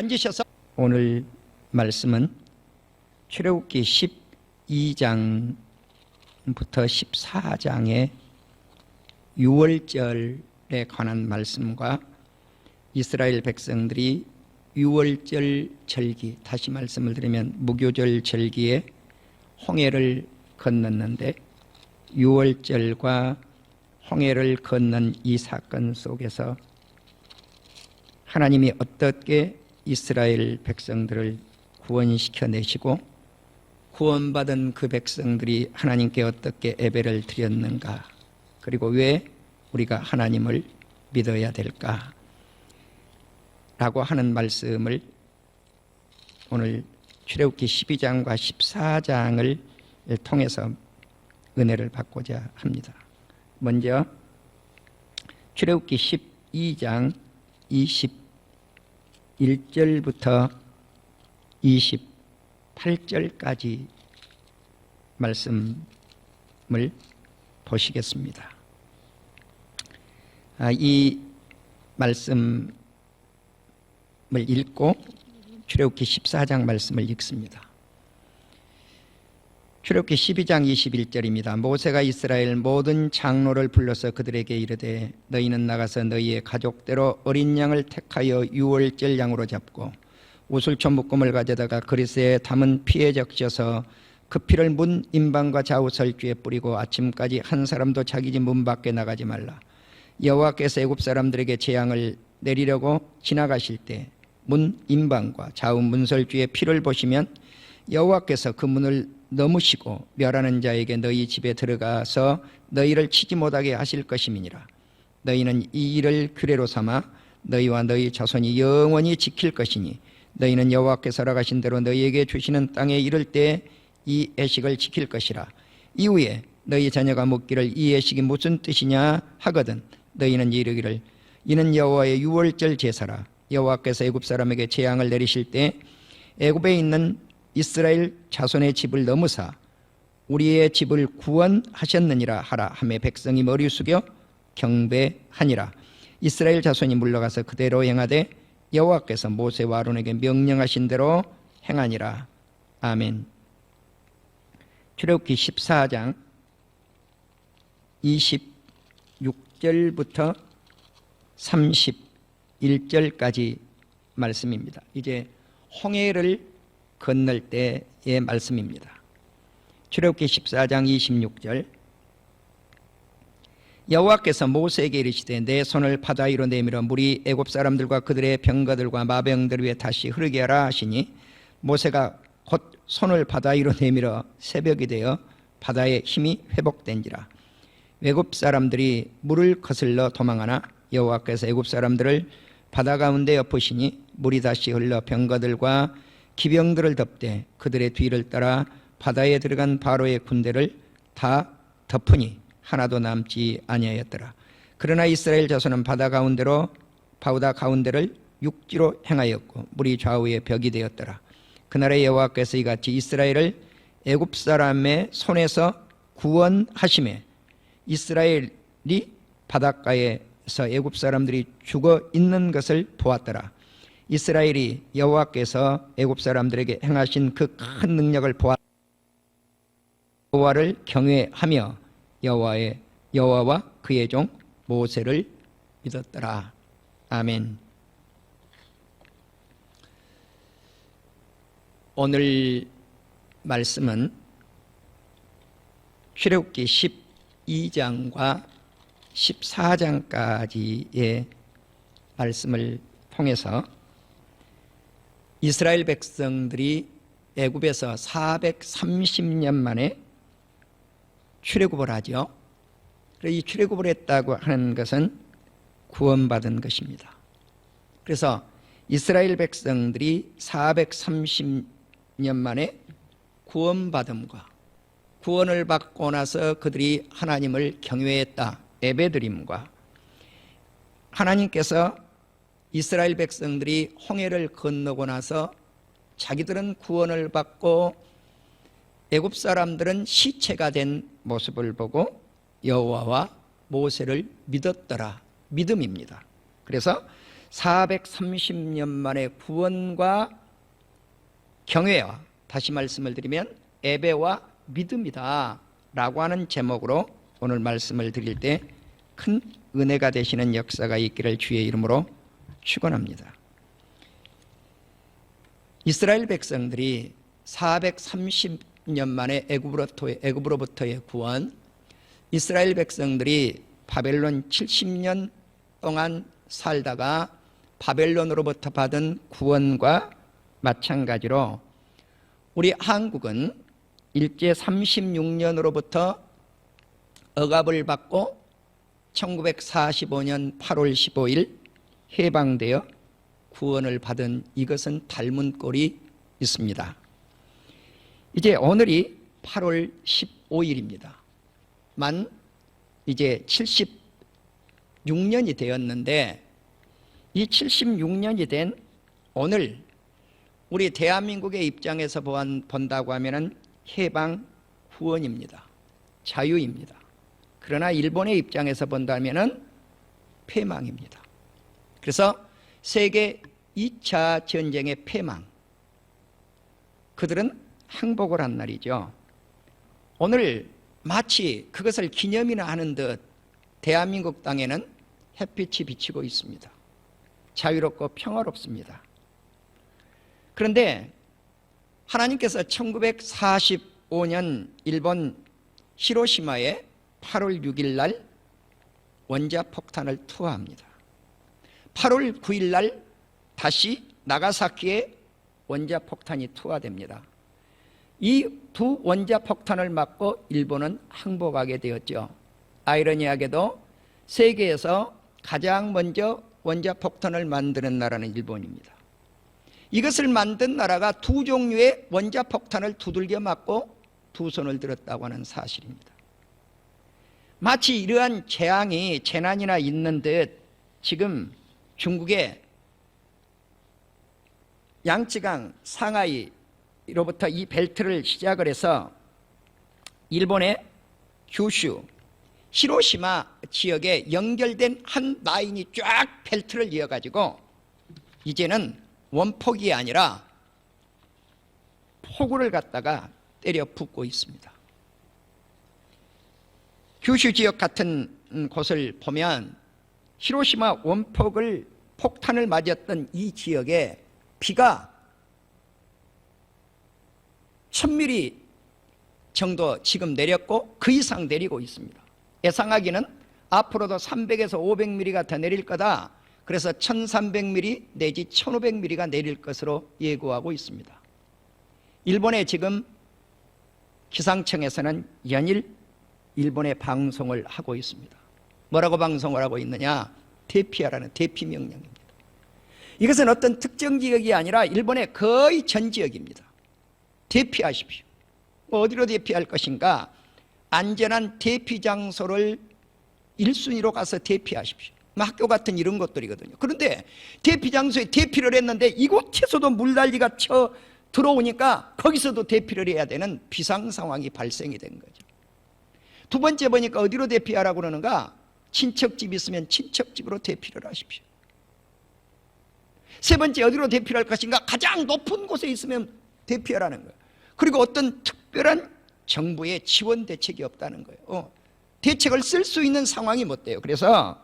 앉으셔서 오늘 말씀은 출애굽기 12장부터 14장의 유월절에 관한 말씀과 이스라엘 백성들이 유월절 절기, 다시 말씀을 드리면 무교절 절기에 홍해를 건넜는데 유월절과 홍해를 건넌 이 사건 속에서 하나님이 어떻게 이스라엘 백성들을 구원시켜내시고 구원받은 그 백성들이 하나님께 어떻게 예배를 드렸는가, 그리고 왜 우리가 하나님을 믿어야 될까 라고 하는 말씀을 오늘 출애굽기 12장과 14장을 통해서 은혜를 받고자 합니다. 먼저 출애굽기 12장 21절부터 28절까지 말씀을 보시겠습니다. 이 말씀을 읽고 출애굽기 14장 말씀을 읽습니다. 출애굽기 12장 21절입니다. 모세가 이스라엘 모든 장로를 불러서 그들에게 이르되 너희는 나가서 너희의 가족대로 어린 양을 택하여 유월절 양으로 잡고 우슬초 묶음을 가져다가 그릇에 담은 피에 적셔서 그 피를 문 임방과 좌우 설주에 뿌리고 아침까지 한 사람도 자기 집 문 밖에 나가지 말라. 여호와께서 애굽 사람들에게 재앙을 내리려고 지나가실 때 문 임방과 좌우 문설주에 피를 보시면 여호와께서 그 문을 넘으시고 멸하는 자에게 너희 집에 들어가서 너희를 치지 못하게 하실 것임이니라. 너희는 이 일을 규례로 삼아 너희와 너희 자손이 영원히 지킬 것이니 너희는 여호와께서 허락하신 대로 너희에게 주시는 땅에 이를 때 이 예식을 지킬 것이라. 이후에 너희 자녀가 묻기를 이 예식이 무슨 뜻이냐 하거든 너희는 이르기를 이는 여호와의 유월절 제사라. 여호와께서 애굽 사람에게 재앙을 내리실 때 애굽에 있는 이스라엘 자손의 집을 넘으사 우리의 집을 구원하셨느니라 하라 하매 백성이 머리 숙여 경배하니라. 이스라엘 자손이 물러가서 그대로 행하되 여호와께서 모세와 아론에게 명령하신 대로 행하니라. 아멘. 출애굽기 14장 26절부터 31절까지 말씀입니다. 이제 홍해를 건널 때의 말씀입니다. 출애굽기 14장 26절 여호와께서 모세에게 이르시되 내 손을 바다 위로 내밀어 물이 애굽 사람들과 그들의 병거들과 마병들 위에 다시 흐르게 하라 하시니 모세가 곧 손을 바다 위로 내밀어 새벽이 되어 바다의 힘이 회복된지라. 애굽 사람들이 물을 거슬러 도망하나 여호와께서 애굽 사람들을 바다 가운데 엎으시니 물이 다시 흘러 병거들과 기병들을 덮되 그들의 뒤를 따라 바다에 들어간 바로의 군대를 다 덮으니 하나도 남지 아니하였더라. 그러나 이스라엘 자손은 바다 가운데를 육지로 행하였고 물이 좌우에 벽이 되었더라. 그날에 여호와께서 이같이 이스라엘을 애굽 사람의 손에서 구원하시매 이스라엘이 바닷가에서 애굽 사람들이 죽어 있는 것을 보았더라. 이스라엘이 여호와께서 애굽 사람들에게 행하신 그 큰 능력을 보아 여호와를 경외하며 여호와와 그의 종 모세를 믿었더라. 아멘. 오늘 말씀은 출애굽기 12장과 14장까지의 말씀을 통해서 이스라엘 백성들이 애굽에서 430년 만에 출애굽을 하죠. 이 출애굽을 했다고 하는 것은 구원받은 것입니다. 그래서 이스라엘 백성들이 430년 만에 구원받음과 구원을 받고 나서 그들이 하나님을 경외했다, 예배드림과 하나님께서 이스라엘 백성들이 홍해를 건너고 나서 자기들은 구원을 받고 애굽 사람들은 시체가 된 모습을 보고 여호와와 모세를 믿었더라. 믿음입니다. 그래서 430년 만에 구원과 경외와, 다시 말씀을 드리면 예배와 믿음이다 라고 하는 제목으로 오늘 말씀을 드릴 때 큰 은혜가 되시는 역사가 있기를 주의 이름으로 축원합니다. 이스라엘 백성들이 430년 만에 애굽으로부터의 구원, 이스라엘 백성들이 바벨론 70년 동안 살다가 바벨론으로부터 받은 구원과 마찬가지로 우리 한국은 일제 36년으로부터 억압을 받고 1945년 8월 15일 해방되어 구원을 받은, 이것은 닮은 꼴이 있습니다. 이제 오늘이 8월 15일입니다. 만 이제 76년이 되었는데, 이 76년이 된 오늘 우리 대한민국의 입장에서 본다고 하면은 해방 후원입니다. 자유입니다. 그러나 일본의 입장에서 본다면은 패망입니다. 그래서 세계 2차 전쟁의 패망, 그들은 항복을 한 날이죠. 오늘 마치 그것을 기념이나 하는 듯 대한민국 땅에는 햇빛이 비치고 있습니다. 자유롭고 평화롭습니다. 그런데 하나님께서 1945년 일본 히로시마에 8월 6일 날 원자폭탄을 투하합니다. 8월 9일 날 다시 나가사키에 원자폭탄이 투하됩니다. 이 두 원자폭탄을 맞고 일본은 항복하게 되었죠. 아이러니하게도 세계에서 가장 먼저 원자폭탄을 만드는 나라는 일본입니다. 이것을 만든 나라가 두 종류의 원자폭탄을 두들겨 맞고 두 손을 들었다고 하는 사실입니다. 마치 이러한 재난이나 있는 듯 지금 중국의 양쯔강 상하이로부터 이 벨트를 시작을 해서 일본의 규슈, 히로시마 지역에 연결된 한 라인이 쫙 벨트를 이어가지고 이제는 원폭이 아니라 폭우를 갖다가 때려 붓고 있습니다. 규슈 지역 같은 곳을 보면 히로시마 폭탄을 맞았던 이 지역에 비가 1000mm 정도 지금 내렸고 그 이상 내리고 있습니다. 예상하기는 앞으로도 300에서 500mm가 더 내릴 거다. 그래서 1300mm 내지 1500mm가 내릴 것으로 예고하고 있습니다. 일본의 지금 기상청에서는 연일 일본의 방송을 하고 있습니다. 뭐라고 방송을 하고 있느냐? 대피하라는 대피 명령입니다. 이것은 어떤 특정 지역이 아니라 일본의 거의 전 지역입니다. 대피하십시오. 어디로 대피할 것인가? 안전한 대피 장소를 1순위로 가서 대피하십시오. 학교 같은 이런 것들이거든요. 그런데 대피 장소에 대피를 했는데 이곳에서도 물난리가 쳐 들어오니까 거기서도 대피를 해야 되는 비상 상황이 발생이 된 거죠. 두 번째 보니까 어디로 대피하라고 그러는가? 친척집 있으면 친척집으로 대피를 하십시오. 세 번째 어디로 대피를 할 것인가? 가장 높은 곳에 있으면 대피하라는 거예요. 그리고 어떤 특별한 정부의 지원 대책이 없다는 거예요. 대책을 쓸 수 있는 상황이 못 돼요. 그래서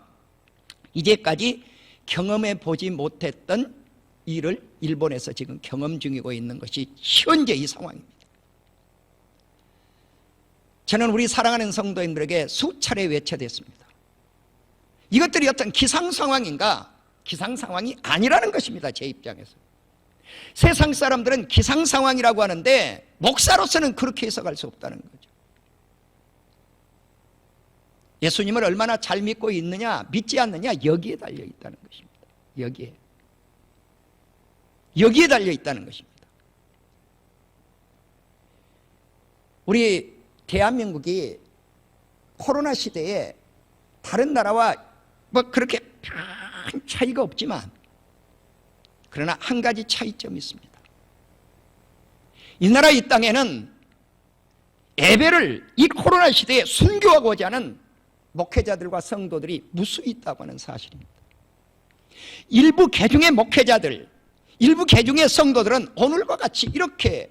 이제까지 경험해 보지 못했던 일을 일본에서 지금 경험 중이고 있는 것이 현재 이 상황입니다. 저는 우리 사랑하는 성도님들에게 수차례 외쳐댔습니다. 이것들이 어떤 기상 상황인가? 기상 상황이 아니라는 것입니다. 제 입장에서. 세상 사람들은 기상 상황이라고 하는데 목사로서는 그렇게 해석할 수 없다는 거죠. 예수님을 얼마나 잘 믿고 있느냐, 믿지 않느냐, 여기에 달려 있다는 것입니다. 여기에 달려 있다는 것입니다. 우리 대한민국이 코로나 시대에 다른 나라와 뭐 그렇게 큰 차이가 없지만 그러나 한 가지 차이점이 있습니다. 이 나라 이 땅에는 예배를 이 코로나 시대에 순교하고자 하는 목회자들과 성도들이 무수히 있다고 하는 사실입니다. 일부 개중의 목회자들, 일부 개중의 성도들은 오늘과 같이 이렇게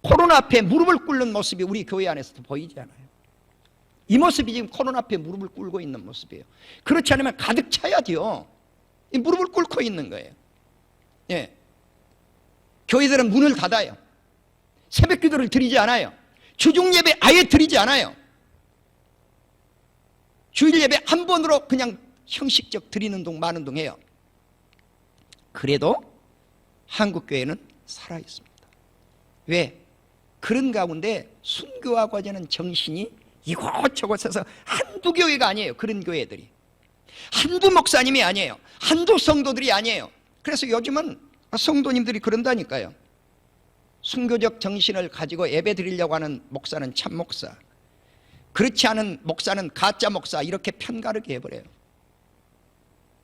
코로나 앞에 무릎을 꿇는 모습이 우리 교회 안에서도 보이지 않아요. 이 모습이 지금 코로나 앞에 무릎을 꿇고 있는 모습이에요. 그렇지 않으면 가득 차야지요. 이 무릎을 꿇고 있는 거예요. 예. 교회들은 문을 닫아요. 새벽 기도를 드리지 않아요. 주중 예배 아예 드리지 않아요. 주일 예배 한 번으로 그냥 형식적 드리는 동 마는 동 해요. 그래도 한국 교회는 살아 있습니다. 왜? 그런 가운데 순교하고자 하는 정신이 이곳저곳에서 한두 교회가 아니에요. 그런 교회들이 한두 목사님이 아니에요. 한두 성도들이 아니에요. 그래서 요즘은 성도님들이 그런다니까요. 순교적 정신을 가지고 예배 드리려고 하는 목사는 참 목사, 그렇지 않은 목사는 가짜 목사, 이렇게 편가르게 해버려요.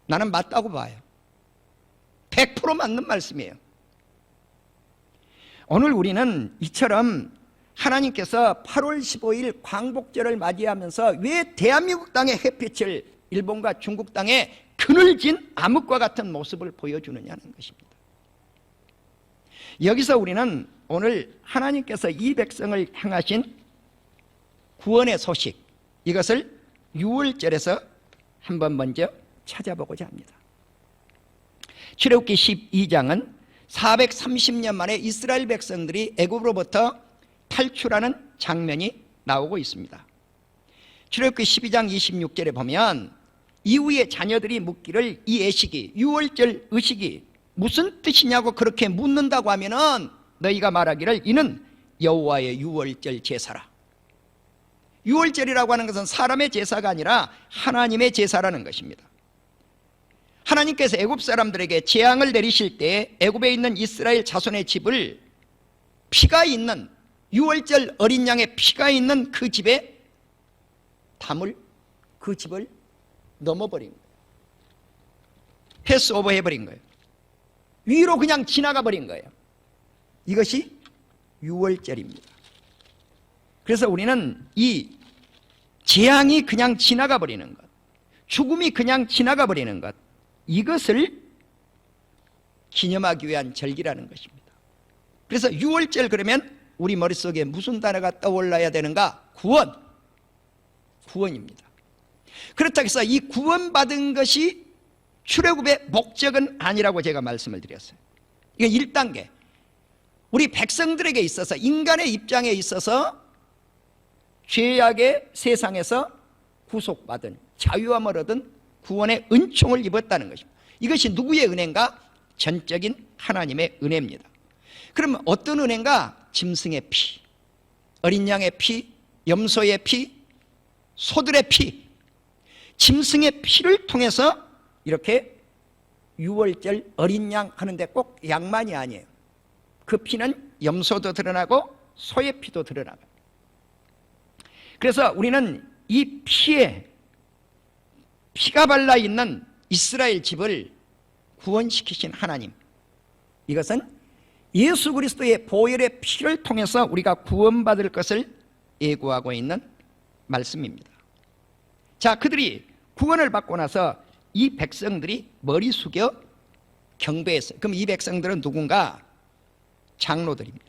나는 맞다고 봐요. 100% 맞는 말씀이에요. 오늘 우리는 이처럼 하나님께서 8월 15일 광복절을 맞이하면서 왜 대한민국 땅의 햇빛을 일본과 중국 땅에 그늘진 암흑과 같은 모습을 보여주느냐는 것입니다. 여기서 우리는 오늘 하나님께서 이 백성을 향하신 구원의 소식, 이것을 6월절에서 한번 먼저 찾아보고자 합니다. 출애굽기 12장은 430년 만에 이스라엘 백성들이 애굽으로부터 탈출하는 장면이 나오고 있습니다. 출애굽기 12장 26절에 보면 이후에 자녀들이 묻기를 이 예식이 6월절 의식이 무슨 뜻이냐고 그렇게 묻는다고 하면은 너희가 말하기를 이는 여호와의 6월절 제사라. 6월절이라고 하는 것은 사람의 제사가 아니라 하나님의 제사라는 것입니다. 하나님께서 애굽 사람들에게 재앙을 내리실 때 애굽에 있는 이스라엘 자손의 집을 피가 있는 6월절 어린 양의 피가 있는 그 집에 담을 그 집을 넘어버린 거예요. 패스오버 해버린 거예요. 위로 그냥 지나가 버린 거예요. 이것이 6월절입니다. 그래서 우리는 이 재앙이 그냥 지나가 버리는 것, 죽음이 그냥 지나가 버리는 것, 이것을 기념하기 위한 절기라는 것입니다. 그래서 6월절 그러면 우리 머릿속에 무슨 단어가 떠올라야 되는가? 구원. 구원입니다. 그렇다고 해서 이 구원받은 것이 출애굽의 목적은 아니라고 제가 말씀을 드렸어요. 이건 1단계. 우리 백성들에게 있어서, 인간의 입장에 있어서 죄악의 세상에서 구속받은, 자유함을 얻은 구원의 은총을 입었다는 것입니다. 이것이 누구의 은혜인가? 전적인 하나님의 은혜입니다. 그러면 어떤 은혜인가? 짐승의 피, 어린 양의 피, 염소의 피, 소들의 피, 짐승의 피를 통해서 이렇게 6월절 어린 양 하는데 꼭 양만이 아니에요. 그 피는 염소도 드러나고 소의 피도 드러나요. 그래서 우리는 이 피에 피가 발라 있는 이스라엘 집을 구원시키신 하나님, 이것은 예수 그리스도의 보혈의 피를 통해서 우리가 구원받을 것을 예고하고 있는 말씀입니다. 자, 그들이 구원을 받고 나서 이 백성들이 머리 숙여 경배했어요. 그럼 이 백성들은 누군가? 장로들입니다.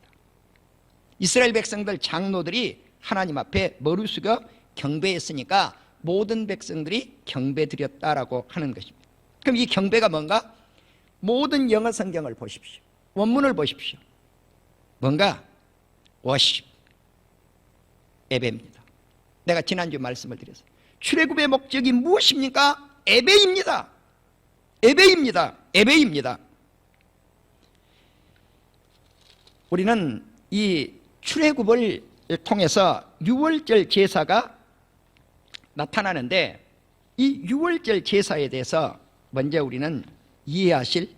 이스라엘 백성들 장로들이 하나님 앞에 머리 숙여 경배했으니까 모든 백성들이 경배드렸다라고 하는 것입니다. 그럼 이 경배가 뭔가? 모든 영어 성경을 보십시오. 원문을 보십시오. 뭔가? 워십, 예배입니다. 내가 지난주 말씀을 드렸어요. 출애굽의 목적이 무엇입니까? 예배입니다. 예배입니다. 예배입니다. 우리는 이 출애굽을 통해서 6월절 제사가 나타나는데, 이 6월절 제사에 대해서 먼저 우리는 이해하실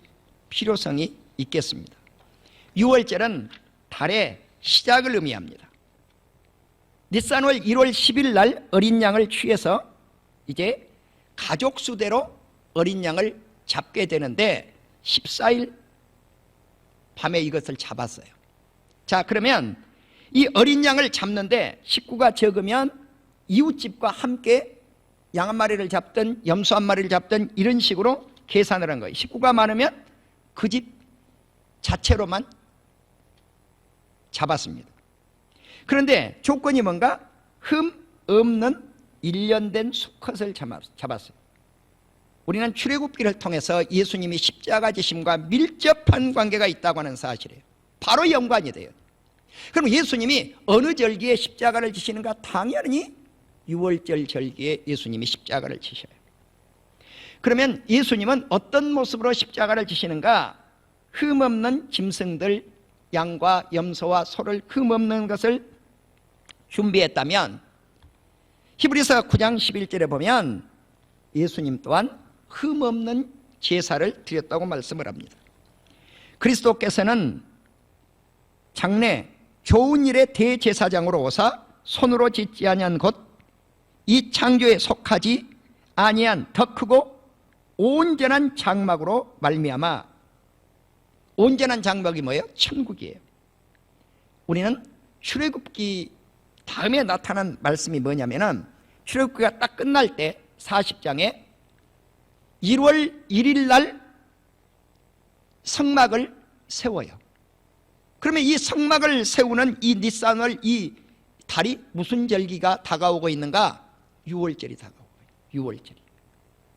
필요성이 있겠습니다. 6월절은 달의 시작을 의미합니다. 니산월 1월 10일 날 어린 양을 취해서 이제 가족 수대로 어린 양을 잡게 되는데 14일 밤에 이것을 잡았어요. 자, 그러면 이 어린 양을 잡는데 식구가 적으면 이웃집과 함께 양 한 마리를 잡든 염소 한 마리를 잡든 이런 식으로 계산을 한 거예요. 식구가 많으면 그 집 자체로만 잡았습니다. 그런데 조건이 뭔가? 흠 없는 1년 된 수컷을 잡았어요. 우리는 출애굽기를 통해서 예수님이 십자가 지심과 밀접한 관계가 있다고 하는 사실이에요. 바로 연관이 돼요. 그럼 예수님이 어느 절기에 십자가를 지시는가? 당연히 유월절 절기에 예수님이 십자가를 지셔요. 그러면 예수님은 어떤 모습으로 십자가를 지시는가? 흠없는 짐승들, 양과 염소와 소를 흠없는 것을 준비했다면, 히브리서 9장 11절에 보면 예수님 또한 흠없는 제사를 드렸다고 말씀을 합니다. 그리스도께서는 장래 좋은 일의 대제사장으로 오사 손으로 짓지 아니한 곧 이 창조에 속하지 아니한 더 크고 온전한 장막으로 말미암아, 온전한 장막이 뭐예요? 천국이에요. 우리는 출애굽기 다음에 나타난 말씀이 뭐냐면은, 출애굽기가 딱 끝날 때 40장에 1월 1일 날 성막을 세워요. 그러면 이 성막을 세우는 이 니산월, 이 달이 무슨 절기가 다가오고 있는가? 6월절이 다가오고 있어요. 6월절이.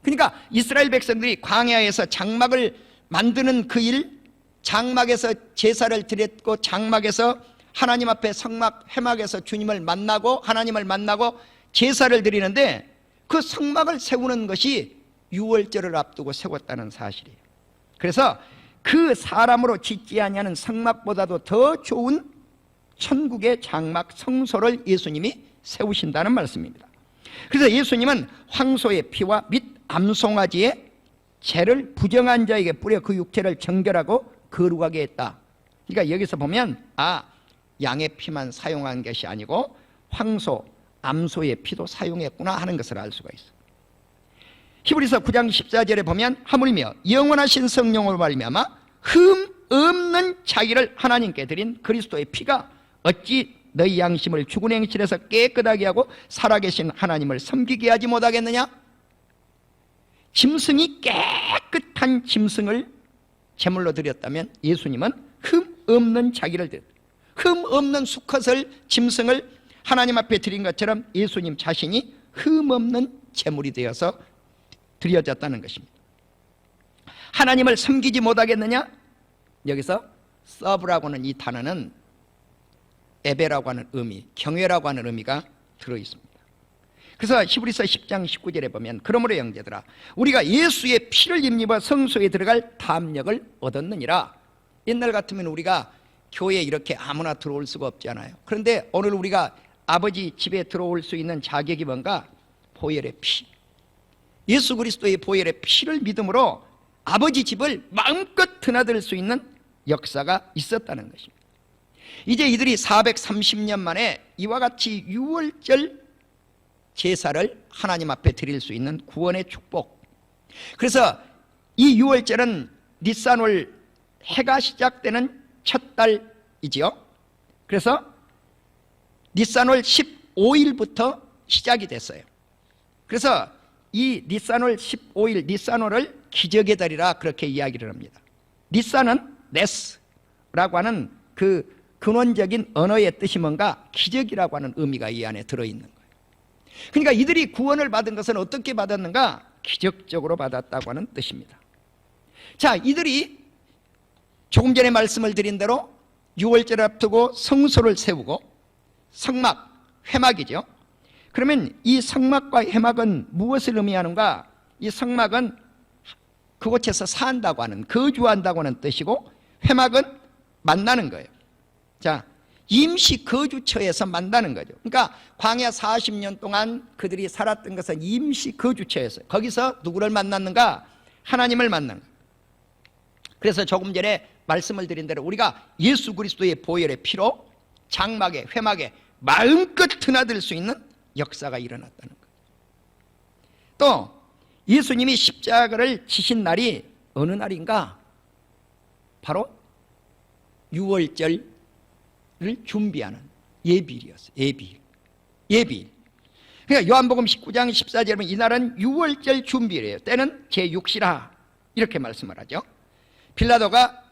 그러니까 이스라엘 백성들이 광야에서 장막을 만드는 그 일, 장막에서 제사를 드렸고, 장막에서 하나님 앞에 성막 회막에서 주님을 만나고 하나님을 만나고 제사를 드리는데, 그 성막을 세우는 것이 6월절을 앞두고 세웠다는 사실이에요. 그래서 그 사람으로 짓지 아니하는 성막보다도 더 좋은 천국의 장막 성소를 예수님이 세우신다는 말씀입니다. 그래서 예수님은 황소의 피와 및 암송아지의 죄를 부정한 자에게 뿌려 그 육체를 정결하고 거룩하게 했다. 그러니까 여기서 보면 양의 피만 사용한 것이 아니고 황소, 암소의 피도 사용했구나 하는 것을 알 수가 있어요. 히브리서 9장 14절에 보면 하물며 영원하신 성령으로 말미암아 흠 없는 자기를 하나님께 드린 그리스도의 피가 어찌 너희 양심을 죽은 행실에서 깨끗하게 하고 살아계신 하나님을 섬기게 하지 못하겠느냐? 짐승이 깨끗한 짐승을 제물로 드렸다면 예수님은 흠 없는 자기를 드렸다. 흠 없는 수컷을, 짐승을 하나님 앞에 드린 것처럼 예수님 자신이 흠 없는 제물이 되어서 드려졌다는 것입니다. 하나님을 섬기지 못하겠느냐? 여기서 서브라고 하는 이 단어는 에베라고 하는 의미, 경외라고 하는 의미가 들어있습니다. 그래서 히브리서 10장 19절에 보면 그러므로 형제들아 우리가 예수의 피를 힘입어 성소에 들어갈 담력을 얻었느니라. 옛날 같으면 우리가 교회에 이렇게 아무나 들어올 수가 없잖아요. 그런데 오늘 우리가 아버지 집에 들어올 수 있는 자격이 뭔가? 보혈의 피, 예수 그리스도의 보혈의 피를 믿음으로 아버지 집을 마음껏 드나들 수 있는 역사가 있었다는 것입니다. 이제 이들이 430년 만에 이와 같이 유월절 제사를 하나님 앞에 드릴 수 있는 구원의 축복. 그래서 이 유월절은 니산월 해가 시작되는 첫 달이지요. 그래서 니산월 15일부터 시작이 됐어요. 그래서 이 니산월 15일, 니산월을 기적의 달이라 그렇게 이야기를 합니다. 니산은 네스라고 하는 그 근원적인 언어의 뜻이 뭔가? 기적이라고 하는 의미가 이 안에 들어있는 거예요. 그러니까 이들이 구원을 받은 것은 어떻게 받았는가? 기적적으로 받았다고 하는 뜻입니다. 자, 이들이 조금 전에 말씀을 드린 대로 6월절을 앞두고 성소를 세우고, 성막, 회막이죠. 그러면 이 성막과 회막은 무엇을 의미하는가? 이 성막은 그곳에서 산다고 하는, 거주한다고 하는 뜻이고, 회막은 만나는 거예요. 자, 임시 거주처에서 만나는 거죠. 그러니까 광야 40년 동안 그들이 살았던 것은 임시 거주처였어요. 거기서 누구를 만났는가? 하나님을 만난 거예요. 그래서 조금 전에 말씀을 드린 대로 우리가 예수 그리스도의 보혈의 피로 장막에, 회막에 마음껏 드나들 수 있는 역사가 일어났다는 거예요. 또 예수님이 십자가를 지신 날이 어느 날인가? 바로 6월절을 준비하는 예비일이었어요. 예비일. 그러니까 요한복음 19장 14절에 보면 이날은 6월절 준비일이에요. 때는 제6시라. 이렇게 말씀을 하죠. 빌라도가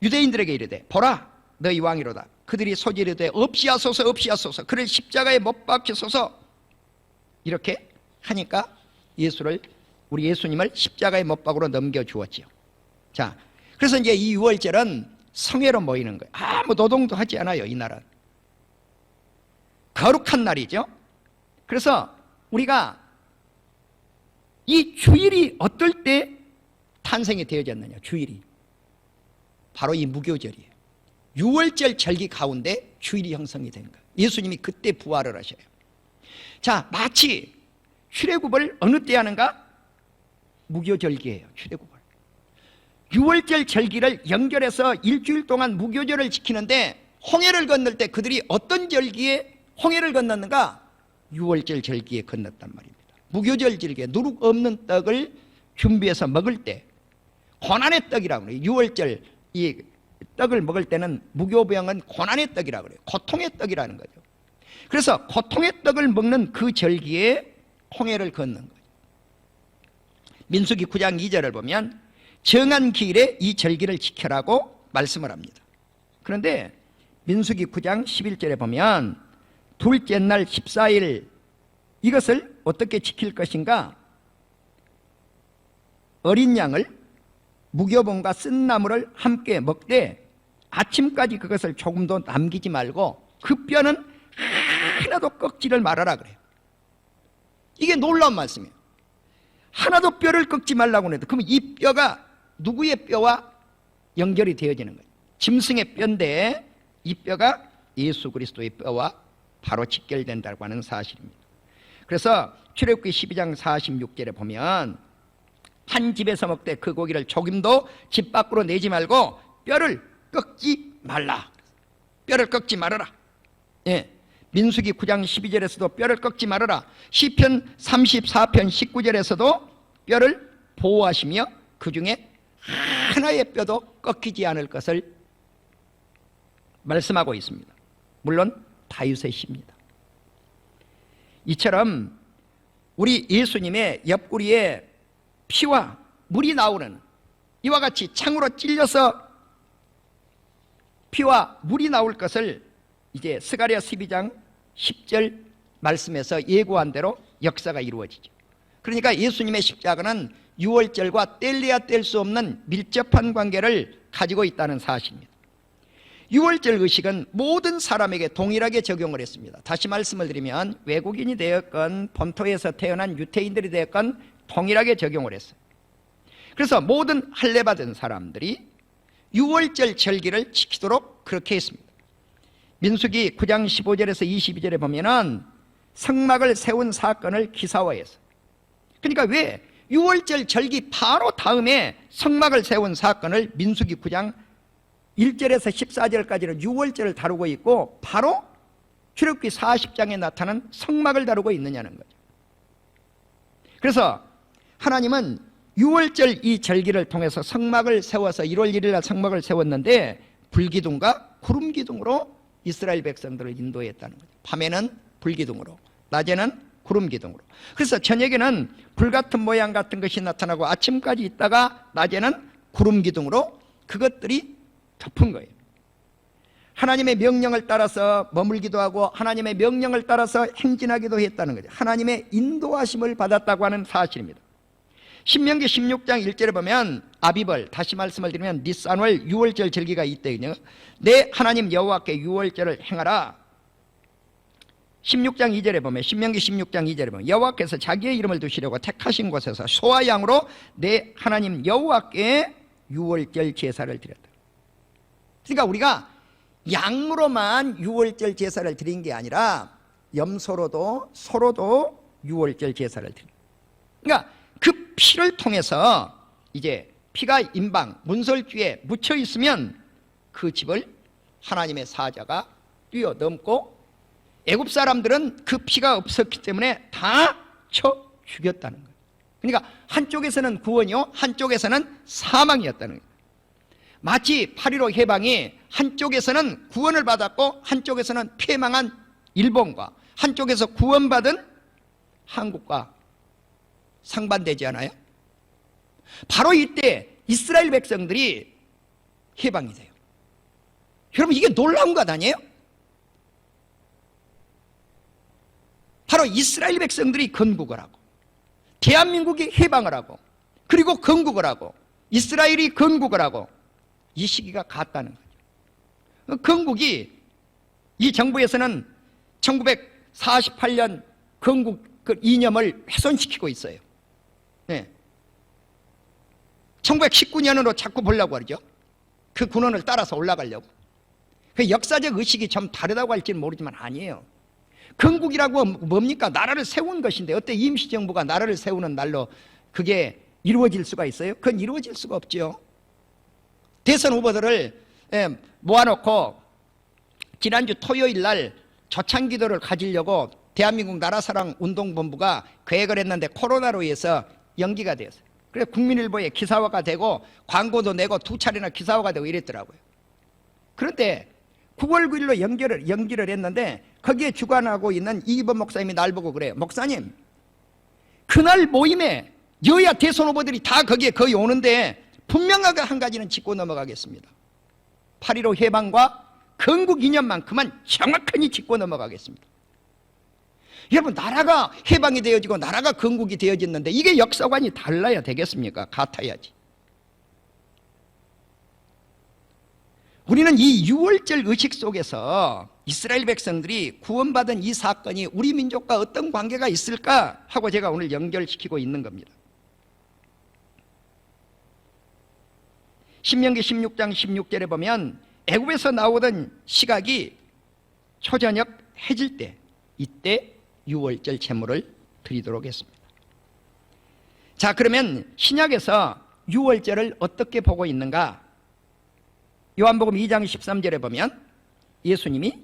유대인들에게 이르되 보라 너희 왕이로다. 그들이 소리이르되 없이하소서 없이하소서 그를 십자가에 못 박히소서. 이렇게 하니까 우리 예수님을 십자가에 못 박으로 넘겨주었지요. 자, 그래서 이제 이 유월절은 성회로 모이는 거예요. 아무 노동도 하지 않아요. 이 날은 거룩한 날이죠. 그래서 우리가 이 주일이 어떨 때 탄생이 되어졌느냐. 주일이 바로 이 무교절이에요. 유월절 절기 가운데 주일이 형성이 된 거예요. 예수님이 그때 부활을 하셔요. 자, 마치 출애굽을 어느 때 하는가? 무교절기예요. 출애굽을 유월절 절기를 연결해서 일주일 동안 무교절을 지키는데 홍해를 건널 때 그들이 어떤 절기에 홍해를 건넜는가? 유월절 절기에 건넜단 말입니다. 무교절 절기에 누룩 없는 떡을 준비해서 먹을 때 고난의 떡이라고 그래요. 유월절 이 떡을 먹을 때는 무교병은 고난의 떡이라고 그래요. 고통의 떡이라는 거죠. 그래서 고통의 떡을 먹는 그 절기에 홍해를 걷는 거예요. 민수기 9장 2절을 보면 정한 기일에 이 절기를 지켜라고 말씀을 합니다. 그런데 민수기 9장 11절에 보면 둘째 날 14일 이것을 어떻게 지킬 것인가? 어린 양을 무교봉과 쓴 나물을 함께 먹되 아침까지 그것을 조금도 남기지 말고 그 뼈는 하나도 꺾지를 말아라 그래요. 이게 놀라운 말씀이에요. 하나도 뼈를 꺾지 말라고 해도 그러면 이 뼈가 누구의 뼈와 연결이 되어지는 거예요? 짐승의 뼈인데 이 뼈가 예수 그리스도의 뼈와 바로 직결된다고 하는 사실입니다. 그래서 출애굽기 12장 46절에 보면 한 집에서 먹되 그 고기를 조금도 집 밖으로 내지 말고 뼈를 꺾지 말라. 뼈를 꺾지 말아라. 예. 민수기 9장 12절에서도 뼈를 꺾지 말아라. 시편 34편 19절에서도 뼈를 보호하시며 그 중에 하나의 뼈도 꺾이지 않을 것을 말씀하고 있습니다. 물론 다윗의 시입니다. 이처럼 우리 예수님의 옆구리에 피와 물이 나오는 이와 같이 창으로 찔려서 피와 물이 나올 것을 이제 스가랴 12장 10절 말씀에서 예고한 대로 역사가 이루어지죠. 그러니까 예수님의 십자가는 유월절과 뗄래야 뗄 수 없는 밀접한 관계를 가지고 있다는 사실입니다. 유월절 의식은 모든 사람에게 동일하게 적용을 했습니다. 다시 말씀을 드리면 외국인이 되었건 본토에서 태어난 유태인들이 되었건 동일하게 적용을 했어요. 그래서 모든 할례 받은 사람들이 유월절 절기를 지키도록 그렇게 했습니다. 민수기 9장 15절에서 22절에 보면은 성막을 세운 사건을 기사화해서, 그러니까 왜 유월절 절기 바로 다음에 성막을 세운 사건을 민수기 9장 1절에서 14절까지는 유월절을 다루고 있고 바로 출애굽기 40장에 나타난 성막을 다루고 있느냐는 거죠. 그래서 하나님은 유월절 이 절기를 통해서 성막을 세워서 1월 1일 날 성막을 세웠는데 불기둥과 구름기둥으로 이스라엘 백성들을 인도했다는 거죠. 밤에는 불기둥으로, 낮에는 구름기둥으로. 그래서 저녁에는 불같은 모양 같은 것이 나타나고 아침까지 있다가 낮에는 구름기둥으로 그것들이 덮은 거예요. 하나님의 명령을 따라서 머물기도 하고 하나님의 명령을 따라서 행진하기도 했다는 거죠. 하나님의 인도하심을 받았다고 하는 사실입니다. 신명기 16장 1절에 보면 아비벌, 다시 말씀을 드리면 니산월 유월절 절기가 있대요. 내 하나님 여호와께 유월절을 행하라. 16장 2절에 보면 신명기 16장 2절에 보면 여호와께서 자기의 이름을 두시려고 택하신 곳에서 소와 양으로 내 하나님 여호와께 유월절 제사를 드렸다. 그러니까 우리가 양으로만 유월절 제사를 드린 게 아니라 염소로도 소로도 유월절 제사를 드립니다. 그러니까 그 피를 통해서 이제 피가 임방 문설주에 묻혀 있으면 그 집을 하나님의 사자가 뛰어넘고 애굽 사람들은 그 피가 없었기 때문에 다 쳐 죽였다는 거예요. 그러니까 한쪽에서는 구원이요 한쪽에서는 사망이었다는 거예요. 마치 8.15 해방이 한쪽에서는 구원을 받았고 한쪽에서는 패망한 일본과 한쪽에서 구원받은 한국과 상반되지 않아요? 바로 이때 이스라엘 백성들이 해방이 돼요. 여러분, 이게 놀라운 것 아니에요? 바로 이스라엘 백성들이 건국을 하고 대한민국이 해방을 하고 그리고 건국을 하고 이스라엘이 건국을 하고 이 시기가 같다는 거죠. 건국이 이 정부에서는 1948년 건국 그 이념을 훼손시키고 있어요. 네. 1919년으로 자꾸 보려고 하죠. 그 군원을 따라서 올라가려고. 그 역사적 의식이 좀 다르다고 할지는 모르지만 아니에요. 건국이라고 뭡니까? 나라를 세운 것인데 어때 임시정부가 나라를 세우는 날로 그게 이루어질 수가 있어요? 그건 이루어질 수가 없죠. 대선 후보들을 모아놓고 지난주 토요일 날 조창기도를 가지려고 대한민국 나라사랑 운동본부가 계획을 했는데 코로나로 인해서 연기가 되었어요. 그래서 국민일보에 기사화가 되고 광고도 내고 2차례나 기사화가 되고 이랬더라고요. 그런데 9월 9일로 연기를 했는데 거기에 주관하고 있는 이기범 목사님이 날 보고 그래요. 목사님, 그날 모임에 여야 대선 후보들이 다 거기에 거의 오는데 분명하게 한 가지는 짚고 넘어가겠습니다. 8.15 해방과 건국 이념만큼은 정확하게 짚고 넘어가겠습니다. 여러분, 나라가 해방이 되어지고 나라가 건국이 되어졌는데 이게 역사관이 달라야 되겠습니까? 같아야지. 우리는 이 6월절 의식 속에서 이스라엘 백성들이 구원받은 이 사건이 우리 민족과 어떤 관계가 있을까 하고 제가 오늘 연결시키고 있는 겁니다. 신명기 16장 16절에 보면 애굽에서 나오던 시각이 초저녁 해질 때 이때 6월절 제물을 드리도록 했습니다. 자, 그러면 신약에서 6월절을 어떻게 보고 있는가? 요한복음 2장 13절에 보면 예수님이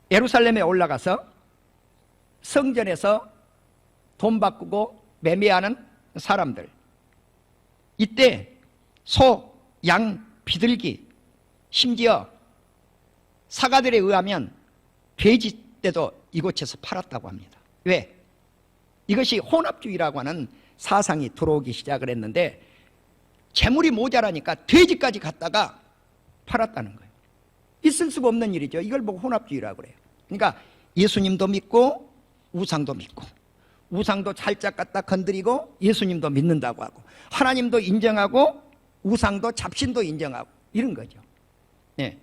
예루살렘에 올라가서 성전에서 돈 바꾸고 매매하는 사람들, 이때 소, 양, 비둘기, 심지어 사가들에 의하면 돼지 때도 이곳에서 팔았다고 합니다. 왜? 이것이 혼합주의라고 하는 사상이 들어오기 시작을 했는데 재물이 모자라니까 돼지까지 갖다가 팔았다는 거예요. 있을 수가 없는 일이죠. 이걸 보고 혼합주의라고 그래요. 그러니까 예수님도 믿고 우상도 믿고 우상도 살짝 갖다 건드리고 예수님도 믿는다고 하고 하나님도 인정하고 우상도 잡신도 인정하고 이런 거죠. 네.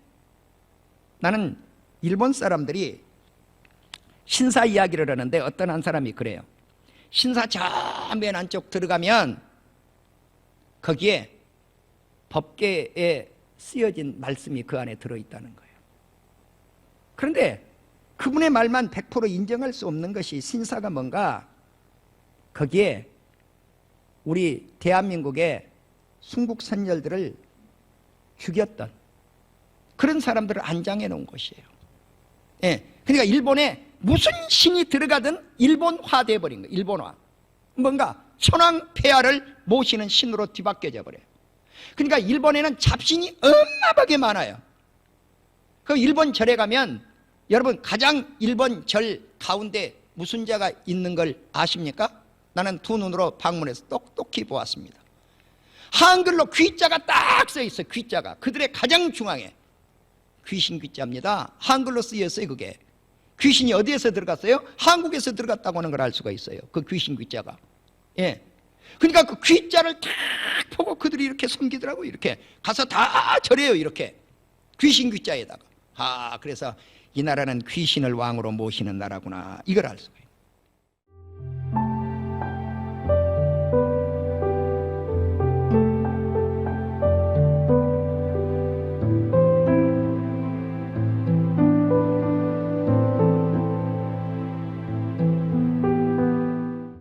나는 일본 사람들이 신사 이야기를 하는데 어떤 한 사람이 그래요. 신사 저 맨 안쪽 들어가면 거기에 법계에 쓰여진 말씀이 그 안에 들어있다는 거예요. 그런데 그분의 말만 100% 인정할 수 없는 것이 신사가 뭔가 거기에 우리 대한민국의 순국 선열들을 죽였던 그런 사람들을 안장해 놓은 곳이에요. 예. 그러니까 일본에 무슨 신이 들어가든 일본화 돼버린 거예요. 일본화. 뭔가 천황 폐하를 모시는 신으로 뒤바뀌어져 버려요. 그러니까 일본에는 잡신이 어마어마하게 많아요. 그 일본 절에 가면 여러분 가장 일본 절 가운데 무슨 자가 있는 걸 아십니까? 나는 두 눈으로 방문해서 똑똑히 보았습니다. 한글로 귀자가 딱 써 있어요. 귀자가 그들의 가장 중앙에 귀신 귀자입니다. 한글로 쓰였어요. 그게 귀신이 어디에서 들어갔어요? 한국에서 들어갔다고 하는 걸 알 수가 있어요. 그 귀신 귀자가. 예. 그러니까 그 귀자를 딱 보고 그들이 이렇게 섬기더라고. 이렇게 가서 다 절해요. 이렇게 귀신 귀자에다가. 그래서 이 나라는 귀신을 왕으로 모시는 나라구나, 이걸 알 수가 있어요.